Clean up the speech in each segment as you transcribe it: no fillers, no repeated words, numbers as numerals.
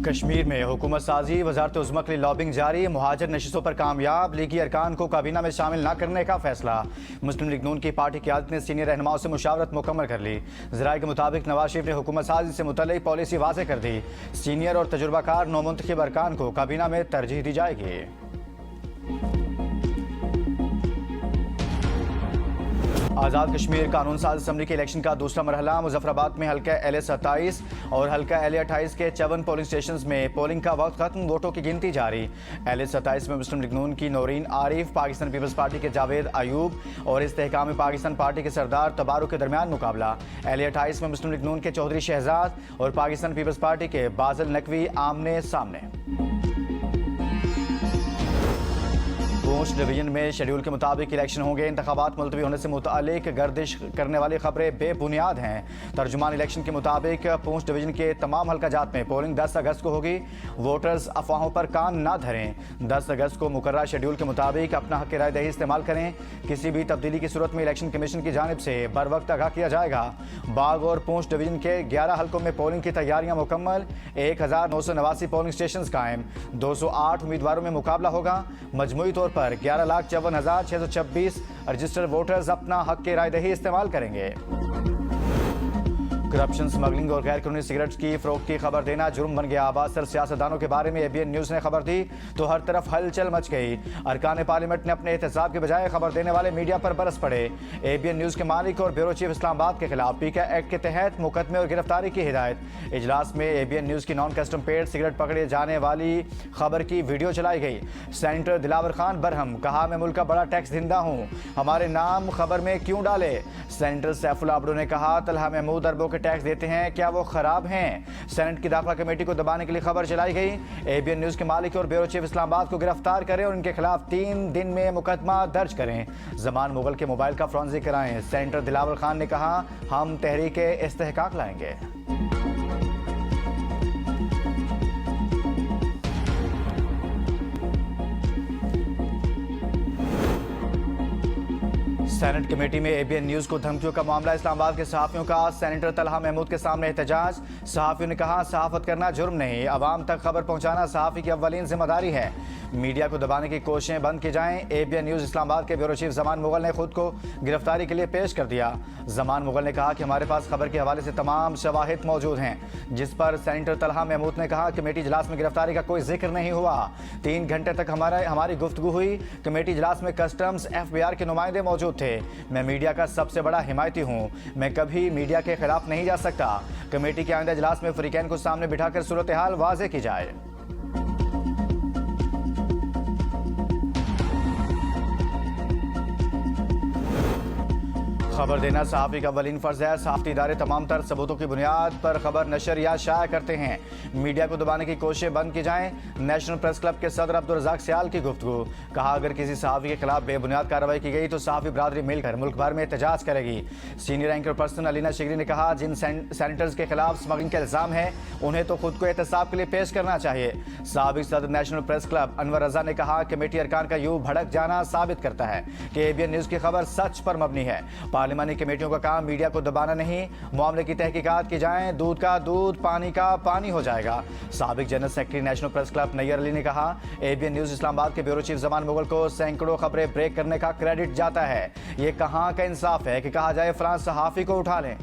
कश्मीर में हुकूमत साजी वजारत उज़्मा के लिए लॉबिंग जारी। मुहाजिर नशिस्तों पर कामयाब। लीगी अरकान को काबीना में शामिल न करने का फैसला। मुस्लिम लीग नून की पार्टी क़यादत ने सीनियर रहनुमाओं से मुशावरत मुकम्मल कर ली। ज़राए के मुताबिक नवाज शरीफ ने हुकूमत साजी से मुतल्लिक़ पॉलिसी वाज़ेह कर दी। सीनियर और तजुर्बाकार नौमुंतखब अरकान को काबीना में तरजीह दी जाएगी। आज़ाद कश्मीर कानून साज असम्बली के इलेक्शन का दूसरा मरहला। मुजफ्फराबाद में हल्का LA-27 और हल्का LA-28 के 54 पोलिंग स्टेशन में पोलिंग का वक्त खत्म, वोटों की गिनती जारी। LA-27 में मुस्लिम लीग नून की नौरीन आरिफ, पाकिस्तान पीपल्स पार्टी के जावेद अयूब और इस्तेहकाम पाकिस्तान पार्टी के सरदार तबारू के दरमियान मुकाबला। LA-28 में मुस्लिम लीग नून के चौधरी शहजाद और पाकिस्तान पीपल्स पार्टी के बाज़ल नकवी आमने सामने। पूंछ डिवीजन में शेड्यूल के मुताबिक इलेक्शन होंगे। इंतखाबात मुलतवी होने से मुतालिक गर्दिश करने वाली खबरें बेबुनियाद हैं। तर्जुमान इलेक्शन के मुताबिक पूंछ डिवीजन के तमाम हल्काजात में पोलिंग 10 अगस्त को होगी। वोटर्स अफवाहों पर कान ना धरें। 10 अगस्त को मुकर्रर शेड्यूल के मुताबिक अपना हक राय दही इस्तेमाल करें। किसी भी तब्दीली की सूरत में इलेक्शन कमीशन की जानिब से बर वक्त आगाह किया जाएगा। बाग और पूंछ डिवीजन के 11 हल्कों में पोलिंग की तैयारियां मुकम्मल। 1989 पोलिंग स्टेशन कायम। 208 उम्मीदवारों में मुकाबला होगा। मजमूई तौर पर 11,54,626 रजिस्टर्ड वोटर्स अपना हक के राय दही इस्तेमाल करेंगे। करप्शन, स्मगलिंग और गैर कानूनी सिगरेट की फरोख्त की खबर देना जुर्म बन गया। बासर सियासतदानों के बारे में ABN न्यूज़ ने खबर दी तो हर तरफ हलचल मच गई। अरकान पार्लियामेंट ने अपने एहतसाब के बजाय खबर देने वाले मीडिया पर बरस पड़े। ABN न्यूज़ के मालिक और ब्यूरो चीफ इस्लामाबाद के खिलाफ पीका एक्ट के तहत मुकदमे और गिरफ्तारी की हिदायत। इजलास में ABN न्यूज़ की नॉन कस्टम पेड सिगरेट पकड़े जाने वाली खबर की वीडियो चलाई गई। सेनेटर दिलावर खान बरहम, कहा मैं मुल्क का बड़ा टैक्स देंदा हूँ, हमारे नाम खबर में क्यों डाले। सेनेटर सैफुल्लाह अब्दू ने कहा तलहा महमूद अरबों के टैक्स देते हैं, क्या वो खराब हैं। सेनेट की दाखिला कमेटी को दबाने के लिए खबर चलाई गई। ABN न्यूज़ के मालिक और ब्यूरो चीफ इस्लामाबाद को गिरफ्तार करें और इनके खिलाफ 3 दिन में मुकदमा दर्ज करें। जमान मुगल के मोबाइल का फोरेंसिक कराएं। सेनेटर दिलावर खान ने कहा हम तहरीक इस्तेहकाक लाएंगे। सेनेट कमेटी में ABN न्यूज़ को धमकियों का मामला। इस्लामाबाद के सहाफ़ियों का सेनेटर तलहा महमूद के सामने एहतजाज। सहाफ़ियों ने कहा सहाफ़त करना जुर्म नहीं, अवाम तक खबर पहुंचाना सहाफ़ी की अव्वलीन जिम्मेदारी है। मीडिया को दबाने की कोशिशें बंद की जाएं। ABN न्यूज़ इस्लामाबाद के ब्यूरो चीफ जमान मुगल ने खुद को गिरफ्तारी के लिए पेश कर दिया। जमान मुगल ने कहा कि हमारे पास खबर के हवाले से तमाम शवाहिद मौजूद हैं, जिस पर सेनेटर तलहा महमूद ने कहा कमेटी इजलास में गिरफ्तारी का कोई जिक्र नहीं हुआ। 3 घंटे तक हमारी गुफ्तगू हुई। कमेटी इजलास में कस्टम्स FBR के नुमाइंदे मौजूद थे। मैं मीडिया का सबसे बड़ा हिमायती हूँ, मैं कभी मीडिया के खिलाफ नहीं जा सकता। कमेटी के आइंदा इजलास में फरीकैन को सामने बिठाकर सूरत हाल वाज़ेह की जाए। खबर देना सहाफ़ी का अव्वलीन फ़र्ज़ है। सहाफ़ती इदारे तमाम तर सबूतों की बुनियाद पर खबर नशर या शाया करते हैं। मीडिया को दबाने की कोशिशें बंद की जाएं। नेशनल प्रेस क्लब के सदर अब्दुल रज़ाक सियाल की गुफ्तगू। कहा अगर किसी सहाफ़ी के खिलाफ बेबुनियाद कार्रवाई की गई तो सहाफ़ी बरादरी मिलकर मुल्क भर में एहतजाज करेगी। सीनियर एंकर पर्सन अलीना शिगरी ने कहा जिन सेनेटर्स के खिलाफ स्मगलिंग का इल्ज़ाम है उन्हें तो खुद को एहतसाब के लिए पेश करना चाहिए। साबिक सदर नेशनल प्रेस क्लब अनवर रज़ा ने कहा कमेटी अरकान का यूं भड़क जाना साबित करता है कि ABN न्यूज़ की खबर सच पर मबनी है। पार्लिमानी कमेटियों का काम मीडिया को दबाना नहीं, मामले की तहकीकात की जाए, दूध का दूध पानी का पानी हो जाएगा। साबिक general secretary national press club Nayyar Ali ने कहा ABN न्यूज़ इस्लामाबाद के ब्यूरो चीफ जमान मुगल को सैकड़ों खबरें ब्रेक करने का क्रेडिट जाता है। ये कहाँ का इंसाफ है कि कहा जाए फलां सहाफ़ी को उठा लें।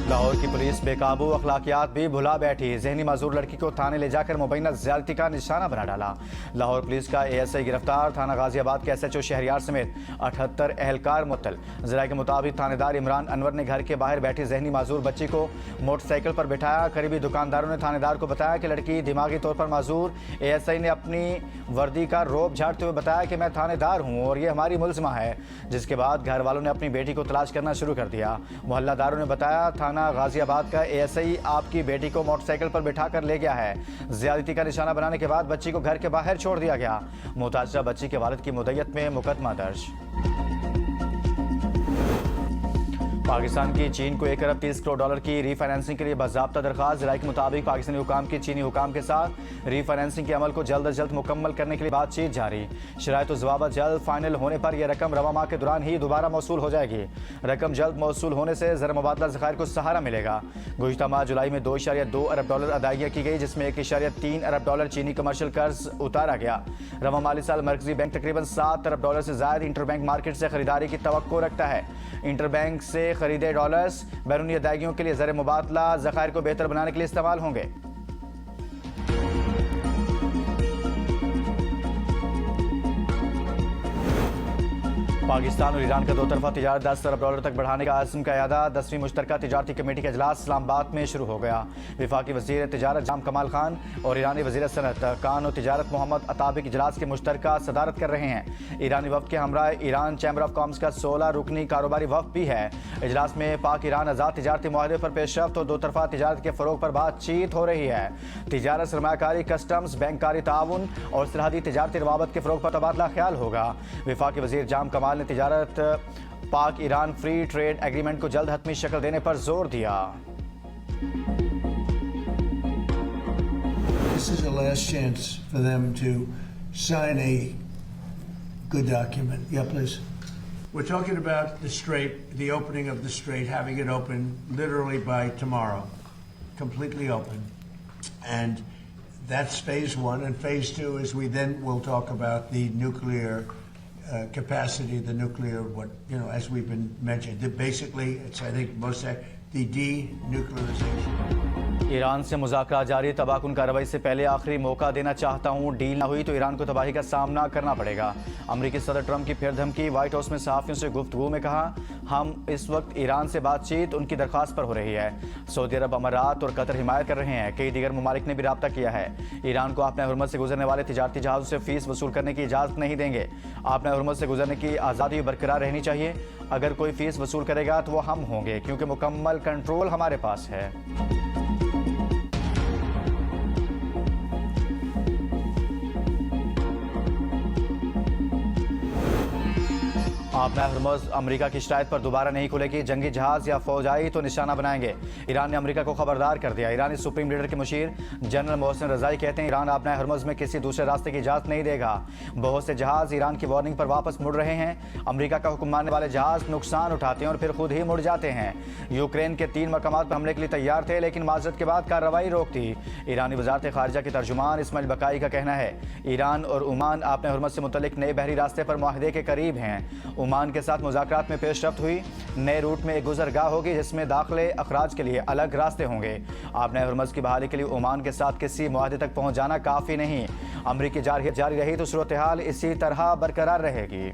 लाहौर की पुलिस बेकाबू, अखलाकियात भी भुला बैठी। जहनी माजूर लड़की को थाने ले जाकर मुबैना ज्यादती का निशाना बना डाला। लाहौर पुलिस का ASI गिरफ्तार। थाना गाजियाबाद के SHO शहरियार समेत 78 एहलकार मुअत्तल। ज़राए के मुताबिक थानेदार इमरान अनवर ने घर के बाहर बैठी जहनी माजूर बच्ची को मोटरसाइकिल पर बिठाया। करीबी दुकानदारों ने थानेदार को बताया कि लड़की दिमागी तौर पर माजूर। ASI ने अपनी वर्दी का रोब झाड़ते हुए बताया कि मैं थानेदार हूँ और ये हमारी मुलजमा है। जिसके बाद घर वालों ने अपनी बेटी को तलाश करना शुरू कर दिया। मोहल्लादारों ने बताया थाना गाजियाबाद का ASI आपकी बेटी को मोटरसाइकिल पर बिठाकर ले गया है। ज्यादती का निशाना बनाने के बाद बच्ची को घर के बाहर छोड़ दिया गया। मुतासरा बच्ची के वालिद की मुद्दत में मुकदमा दर्ज। पाकिस्तान की चीन को 1 अरब 30 करोड़ डॉलर की रीफाइनेंसिंग के लिए बाज़ाब्ता दरख्वास्त। ज़राए के मुताबिक पाकिस्तानी हुकाम की चीनी हुकाम के साथ रीफाइनेंसिंग के अमल को जल्द अज जल्द मुकम्मल करने के लिए बातचीत जारी। शराइत व ज़वाबत जल्द फाइनल होने पर यह रकम रवा माह के दौरान ही दोबारा मौसूल हो जाएगी। रकम जल्द मौसूल होने से ज़र मुबादला ज़खायर को सहारा मिलेगा। गुज़िश्ता माह जुलाई में 2.2 अरब डॉलर अदायगियाँ की गई, जिसमें 1.3 अरब डॉलर चीनी कमर्शियल कर्ज उतारा गया। रवा माली साल मरकजी बैंक तकरीबन 7 अरब डॉलर से ज़ायद इंटरबैंक मार्केट से खरीदारी की तवक्को रखता है। इंटरबैंक से खरीदे डॉलर्स बैरूनी अदायगियों के लिए ज़र मुबादला ज़खायर को बेहतर बनाने के लिए इस्तेमाल होंगे। पाकिस्तान और ईरान का 2 तरफा तिजारत 10 अरब डॉलर तक बढ़ाने का आज़म का यादा। 10वीं मुश्तरका तिजारती कमेटी का इजलास इस्लामाबाद में शुरू हो गया। वफाकी वज़ीर तिजारत जाम कमाल खान और ईरानी वज़ीर सनअत कान और तिजारत मोहम्मद अताबिक इजलास की मुश्तरका सदारत कर रहे हैं। ईरानी वफ़द के हमरा ईरान चैम्बर ऑफ कॉमर्स का 16 रुकनी कारोबारी वफ़द भी है। इजलास में पाक ईरान आज़ाद तिजारती मुआहदे पर पेशरफ्त और 2 तरफा तिजारत के फ़रोग पर बातचीत हो रही है। तिजारत, सरमायाकारी, कस्टम्स, बैंककारी ताउन और सरहदी तिजारती रवाबत के फ़रोग पर तबादला ख्याल होगा। वफाकी वज़ीर जाम कमाल ने तिजारत पाक ईरान फ्री ट्रेड एग्रीमेंट को जल्द हतमी शक्ल देने पर जोर दिया। This is the last chance for them to sign a good document. Yeah, please. We're talking about the strait, the opening of the strait, having it open literally by tomorrow, completely open. And that's phase one. And phase two is we then will talk about the nuclear capacity, the nuclear, as we've been mentioned. Basically, it's, I think, the denuclearization. Iran से मुज़ाकरात जारी। तबाहकुन कार्रवाई से पहले आखिरी मौका देना चाहता हूँ। डील ना हुई तो ईरान को तबाही का सामना करना पड़ेगा। अमरीकी सदर ट्रंप की फिर धमकी। व्हाइट हाउस में सहाफ़ियों से गुफ्तगू में कहा, हम इस वक्त ईरान से बातचीत उनकी दरख्वास्त पर हो रही है। सऊदी अरब, अमारात और कतर हिमायत कर रहे हैं। कई दीगर ममालिक ने भी राब्ता किया है। ईरान को आपने हुर्मत से गुजरने वाले तिजारती जहाज़ों से फ़ीस वसूल करने की इजाज़त नहीं देंगे। आपने हुर्मत से गुजरने की आज़ादी बरकरार रहनी चाहिए। अगर कोई फ़ीस वसूल करेगा तो वो हम होंगे, क्योंकि मुकम्मल कंट्रोल हमारे पास है। आपना हुर्मुज़ अमेरिका की शिकायत पर दोबारा नहीं खुलेगी। जंगी जहाज या फौज आई तो निशाना बनाएंगे। ईरान ने अमेरिका को खबरदार कर दिया। ईरानी सुप्रीम लीडर के मुशीर जनरल मोहसिन रज़ाई कहते हैं, ईरान आपना हुर्मुज़ में किसी दूसरे रास्ते की इजाज़त नहीं देगा। बहुत से जहाज ईरान की वार्निंग पर वापस मुड़ रहे हैं। अमेरिका का हुक्म मानने वाले जहाज नुकसान उठाते हैं और फिर खुद ही मुड़ जाते हैं। यूक्रेन के 3 मकामात पर हमले के लिए तैयार थे, लेकिन माज़रत के बाद कार्रवाई रोक दी। ईरानी वज़ारत ख़ारिजा के तर्जुमान इस्माइल बकाई का कहना है, ईरान और ओमान आपने हुर्मुज़ से मुतल्लिक नए बहरी रास्ते पर मुआहदे के करीब हैं। ओमान के साथ मुज़ाकरात में पेशरफ्त हुई। नए रूट में एक गुज़रगाह होगी, जिसमें दाखिले अखराज के लिए अलग रास्ते होंगे। आपने हुर्मुज़ की बहाली के लिए ओमान के साथ किसी मुआहदे तक पहुँच जाना काफ़ी नहीं। अमरीकी जारहियत जारी रही तो सूरत हाल इसी तरह बरकरार रहेगी।